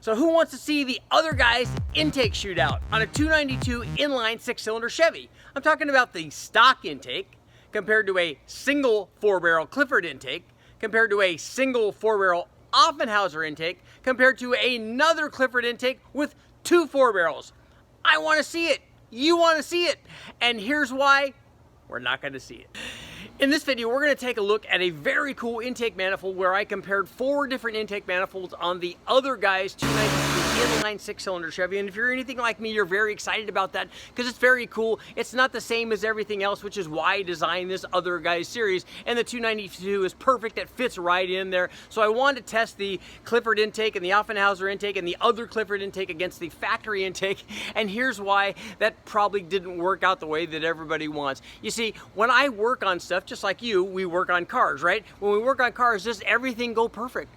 So who wants to see the other guy's intake shootout on a 292 inline 6-cylinder Chevy? I'm talking about the stock intake compared to a single 4-barrel Clifford intake, compared to a single 4-barrel Offenhauser intake, compared to another Clifford intake with 2 4-barrels. I want to see it. You want to see it. And here's why we're not going to see it. In this video, we're going to take a look at a very cool intake manifold where I compared 4 different intake manifolds on the other guy's 292 inline 6-cylinder Chevy. And if you're anything like me, you're very excited about that because it's very cool. It's not the same as everything else, which is why I designed this other guy's series. And the 292 is perfect. It fits right in there. So I wanted to test the Clifford intake and the Offenhauser intake and the other Clifford intake against the factory intake. And here's why that probably didn't work out the way that everybody wants. You see, when I work on stuff, just like you, we work on cars, right? When we work on cars, does everything go perfect?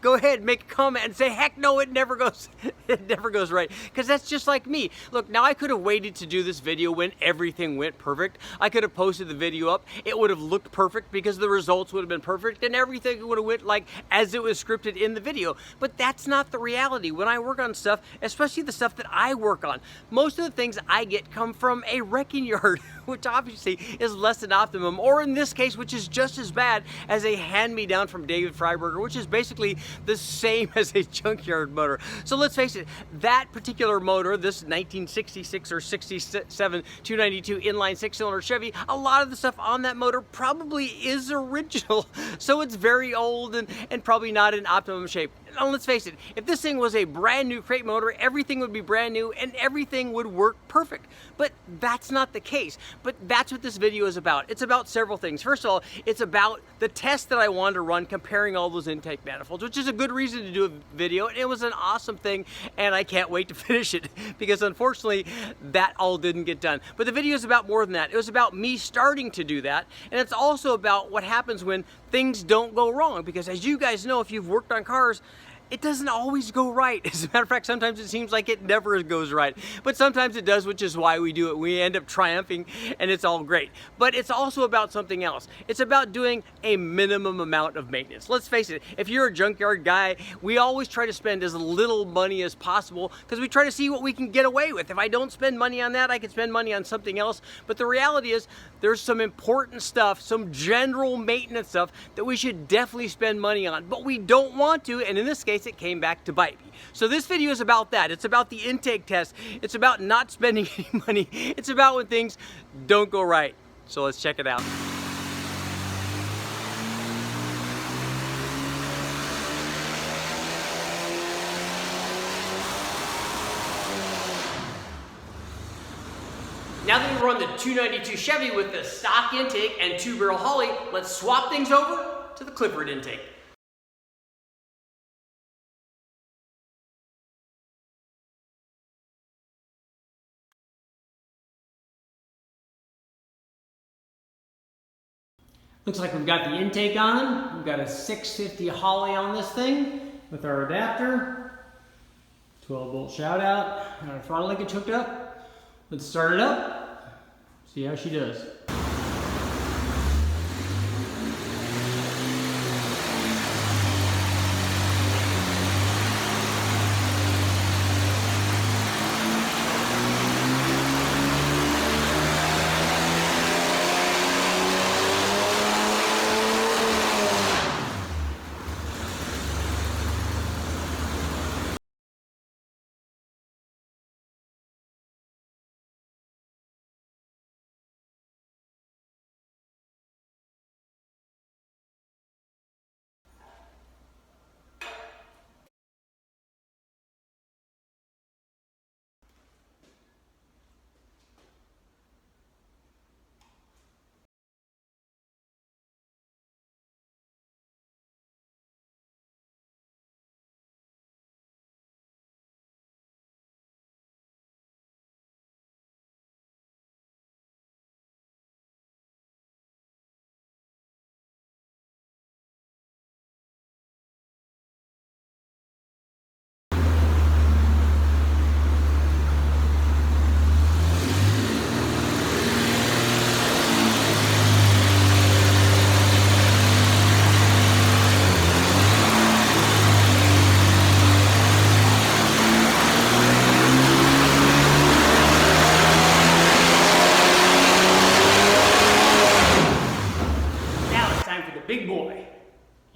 Go ahead, make a comment and say, heck no, it never goes, it never goes right. Because that's just like me. Look, now I could have waited to do this video when everything went perfect. I could have posted the video up. It would have looked perfect because the results would have been perfect and everything would have went like as it was scripted in the video. But that's not the reality. When I work on stuff, especially the stuff that I work on, most of the things I get come from a wrecking yard, which obviously is less than optimum, or in this case, which is just as bad as a hand-me-down from David Freiberger, which is basically the same as a junkyard motor. So let's face it, that particular motor, this 1966 or 67 292 inline 6-cylinder Chevy, a lot of the stuff on that motor probably is original. So it's very old and probably not in optimum shape. Now let's face it, if this thing was a brand new crate motor, everything would be brand new and everything would work perfect. But that's not the case. But that's what this video is about. It's about several things. First of all, it's about the test that I wanted to run comparing all those intake manifolds, which is a good reason to do a video. It was an awesome thing and I can't wait to finish it because unfortunately that all didn't get done. But the video is about more than that. It was about me starting to do that, and it's also about what happens when things don't go wrong, because as you guys know, if you've worked on cars, it doesn't always go right. As a matter of fact, sometimes it seems like it never goes right. But sometimes it does, which is why we do it. We end up triumphing and it's all great. But it's also about something else. It's about doing a minimum amount of maintenance. Let's face it, if you're a junkyard guy, we always try to spend as little money as possible because we try to see what we can get away with. If I don't spend money on that, I can spend money on something else. But the reality is there's some important stuff, some general maintenance stuff that we should definitely spend money on, but we don't want to, and in this case, it came back to bite me. So this video is about that. It's about the intake test. It's about not spending any money. It's about when things don't go right. So let's check it out. Now that we run the 292 Chevy with the stock intake and 2-barrel Holley, let's swap things over to the Clifford intake. Looks like we've got the intake on. We've got a 650 Holley on this thing with our adapter. 12-volt shout out. And our throttle linkage hooked up. Let's start it up. See how she does.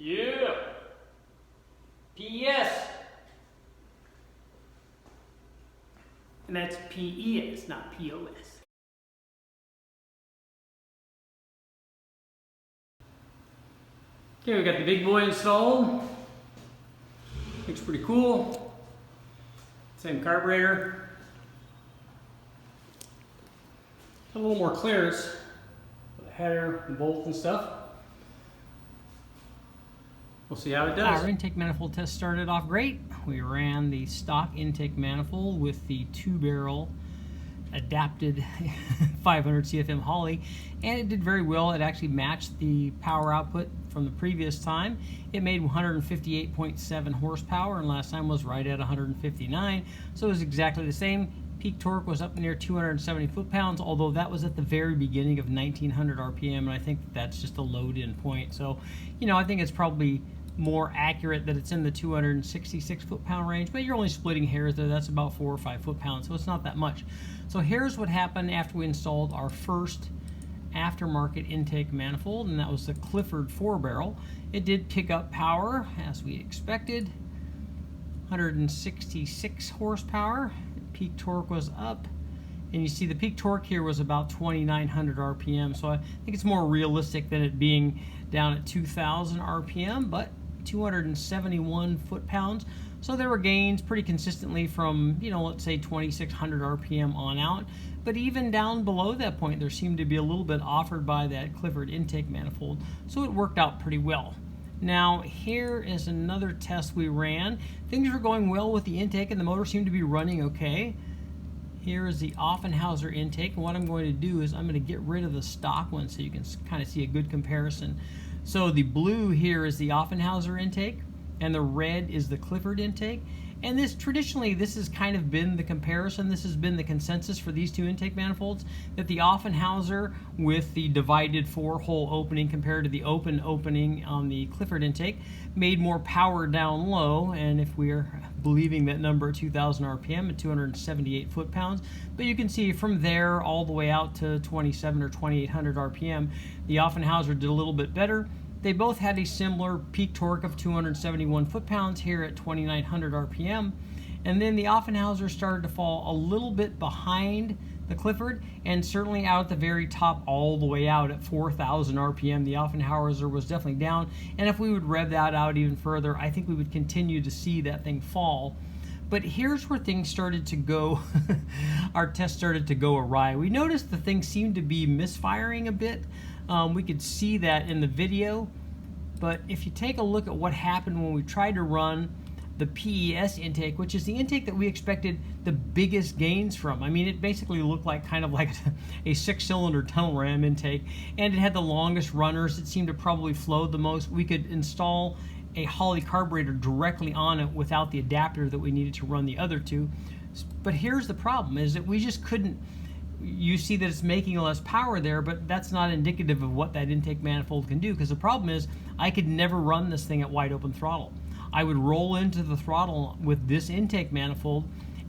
Yeah. PES. And that's PES, not POS. Okay, we got the big boy installed. Looks pretty cool. Same carburetor. A little more clearance for the header and bolts and stuff. We'll see how it does. Our intake manifold test started off great. We ran the stock intake manifold with the 2-barrel adapted 500 CFM Holley, and it did very well. It actually matched the power output from the previous time. It made 158.7 horsepower, and last time was right at 159, so it was exactly the same. Peak torque was up near 270 foot-pounds, although that was at the very beginning of 1900 RPM, and I think that's just a load-in point. So, you know, I think it's probably more accurate that it's in the 266 foot-pound range, but you're only splitting hairs there. That's about 4 or 5 foot-pounds, so it's not that much. So here's what happened after we installed our first aftermarket intake manifold, and that was the Clifford 4-barrel. It did pick up power as we expected, 166 horsepower. Peak torque was up, and you see the peak torque here was about 2,900 RPM, so I think it's more realistic than it being down at 2,000 RPM, but 271 foot-pounds. So there were gains pretty consistently from, you know, let's say 2,600 RPM on out. But even down below that point, there seemed to be a little bit offered by that Clifford intake manifold. So it worked out pretty well. Now, here is another test we ran. Things were going well with the intake, and the motor seemed to be running okay. Here is the Offenhauser intake, and what I'm going to do is I'm going to get rid of the stock one so you can kind of see a good comparison. So the blue here is the Offenhauser intake, and the red is the Clifford intake. And this traditionally, this has kind of been the comparison. This has been the consensus for these two intake manifolds, that the Offenhauser with the divided 4-hole opening compared to the open opening on the Clifford intake made more power down low, and if we're believing that number at 2,000 RPM at 278 foot-pounds. But you can see from there all the way out to 27 or 2,800 RPM, the Offenhauser did a little bit better. They both had a similar peak torque of 271 foot-pounds here at 2,900 RPM. And then the Offenhauser started to fall a little bit behind the Clifford, and certainly out at the very top all the way out at 4,000 RPM. The Offenhauser was definitely down, and if we would rev that out even further, I think we would continue to see that thing fall. But here's where things started to go, our test started to go awry. We noticed the thing seemed to be misfiring a bit. We could see that in the video, but if you take a look at what happened when we tried to run the PES intake, which is the intake that we expected the biggest gains from. I mean, it basically looked like kind of like a 6-cylinder tunnel ram intake, and it had the longest runners. It seemed to probably flow the most. We could install a Holley carburetor directly on it without the adapter that we needed to run the other two. But here's the problem, is that we just couldn't. You see that it's making less power there, but that's not indicative of what that intake manifold can do, because the problem is I could never run this thing at wide open throttle. I would roll into the throttle with this intake manifold,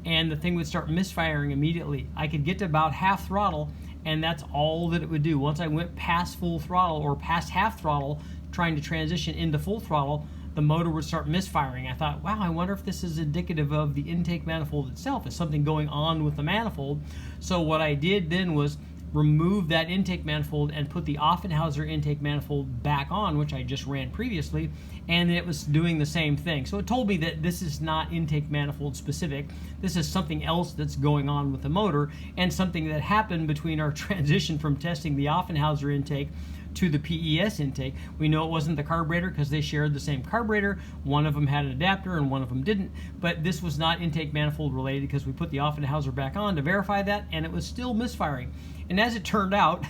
and the thing would start misfiring immediately. I could get to about half throttle, and that's all that it would do. Once I went past full throttle or past half throttle, trying to transition into full throttle, the motor would start misfiring. I thought, wow, I wonder if this is indicative of the intake manifold itself. Is something going on with the manifold? So what I did then was remove that intake manifold and put the Offenhauser intake manifold back on, which I just ran previously, and it was doing the same thing. So it told me that this is not intake manifold specific. This is something else that's going on with the motor, and something that happened between our transition from testing the Offenhauser intake to the PES intake. We know it wasn't the carburetor because they shared the same carburetor. One of them had an adapter and one of them didn't, but this was not intake manifold related because we put the Offenhauser back on to verify that, and it was still misfiring. And as it turned out,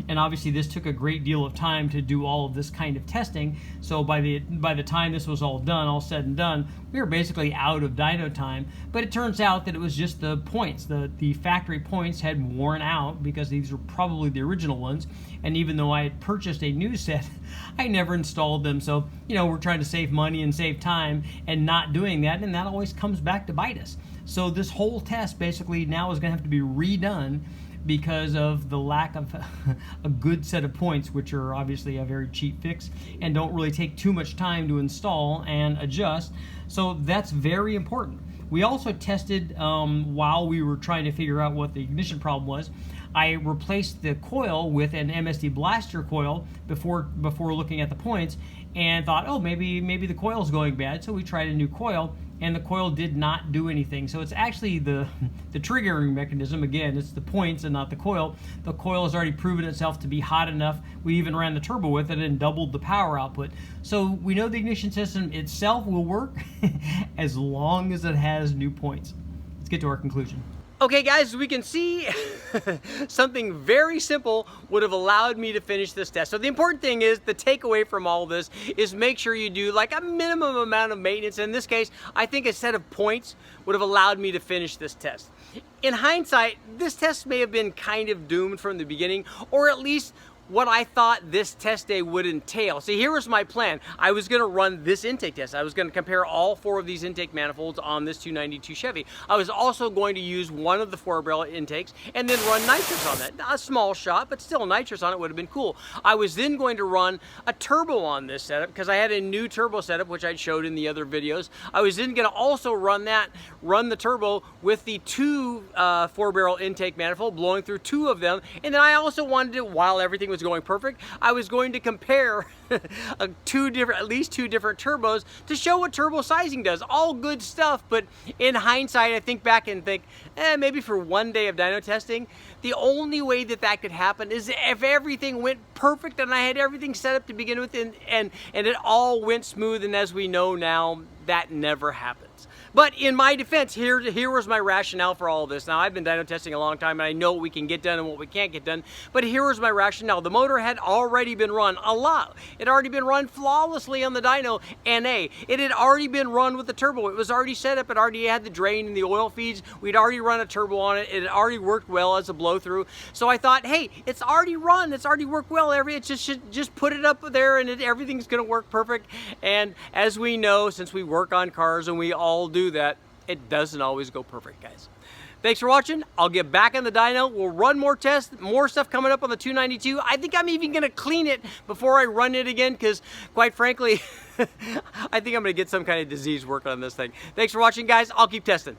and obviously this took a great deal of time to do all of this kind of testing, so by the time this was all done, all said and done, we were basically out of dyno time. But it turns out that it was just the points. The factory points had worn out because these were probably the original ones, and even though I had purchased a new set, I never installed them. So, you know, we're trying to save money and save time and not doing that, and that always comes back to bite us. So this whole test basically now is going to have to be redone because of the lack of a good set of points, which are obviously a very cheap fix and don't really take too much time to install and adjust. So that's very important. We also tested while we were trying to figure out what the ignition problem was. I replaced the coil with an MSD blaster coil before looking at the points, and thought, oh, maybe the coil's going bad. So we tried a new coil, and the coil did not do anything. So it's actually the triggering mechanism. Again, it's the points and not the coil. The coil has already proven itself to be hot enough. We even ran the turbo with it and doubled the power output. So we know the ignition system itself will work as long as it has new points. Let's get to our conclusion. Okay guys, we can see something very simple would have allowed me to finish this test. So the important thing is, the takeaway from all this is make sure you do like a minimum amount of maintenance. In this case, I think a set of points would have allowed me to finish this test. In hindsight, this test may have been kind of doomed from the beginning, or at least what I thought this test day would entail. See, here was my plan. I was gonna run this intake test. I was gonna compare all 4 of these intake manifolds on this 292 Chevy. I was also going to use one of the 4-barrel intakes and then run nitrous on that. A small shot, but still nitrous on it would have been cool. I was then going to run a turbo on this setup because I had a new turbo setup, which I showed in the other videos. I was then gonna also run the turbo with the 2 4-barrel intake manifold, blowing through 2 of them. And then I also wanted to, while everything was going perfect, I was going to compare at least two different turbos to show what turbo sizing does. All good stuff, but in hindsight, I think back and think, maybe for one day of dyno testing, the only way that could happen is if everything went perfect and I had everything set up to begin with, and it all went smooth. And as we know now, that never happens. But in my defense, here was my rationale for all of this. Now, I've been dyno testing a long time, and I know what we can get done and what we can't get done, but here was my rationale. The motor had already been run a lot. It had already been run flawlessly on the dyno NA. It had already been run with the turbo. It was already set up. It already had the drain and the oil feeds. We'd already run a turbo on it. It had already worked well as a blow through. So I thought, hey, it's already run. It's already worked well. It just put it up there, and everything's going to work perfect. And as we know, since we work on cars and we all do that, it doesn't always go perfect, guys. Thanks for watching. I'll get back on the dyno. We'll run more tests, more stuff coming up on the 292. I think I'm even gonna clean it before I run it again, because quite frankly, I think I'm gonna get some kind of disease working on this thing. Thanks for watching, guys. I'll keep testing.